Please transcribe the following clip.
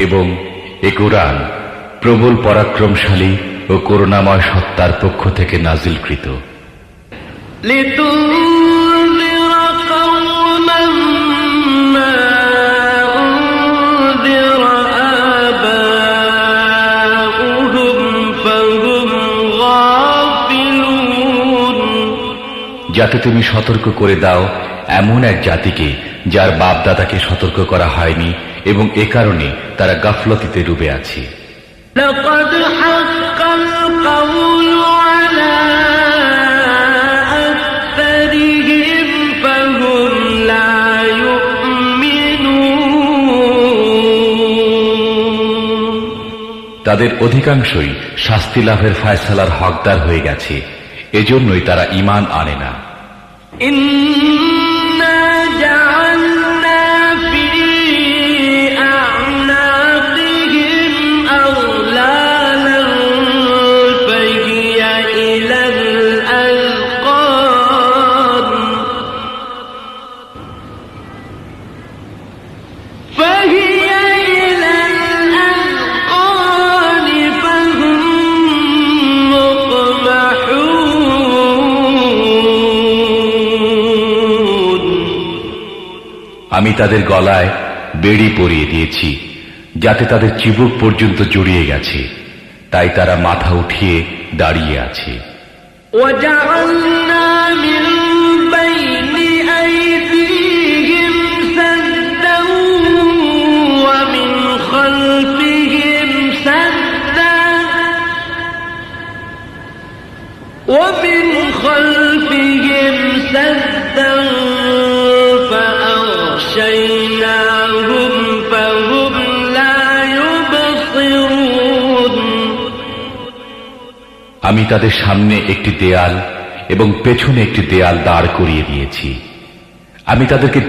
এবং এ কুরআন প্রবল পরাক্রমশালী ও করুণাময় সত্তার পক্ষ থেকে নাজিলকৃত। যাতে তুমি সতর্ক করে দাও এমন এক জাতিকে যার বাপ দাদাকে সতর্ক করা হয়নি এবং এ কারণে তারা গাফলতিতে ডুবে আছে। তাদের অধিকাংশই শাস্তি লাভের ফায়সালার হকদার হয়ে গেছে, এজন্যই তারা ঈমান আনে না। আমি তাদের গলায় বেড়ি পরিয়ে দিয়েছি যাতে তাদের চিবুক পর্যন্ত জড়িয়ে গেছে, তাই তারা মাথা উঠিয়ে দাঁড়িয়ে আছে। আমি তাদের সামনে একটি দেয়াল এবং পেছনে একটি দেয়াল দাঁড় করিয়ে দিয়েছি। আমি তাদেরকে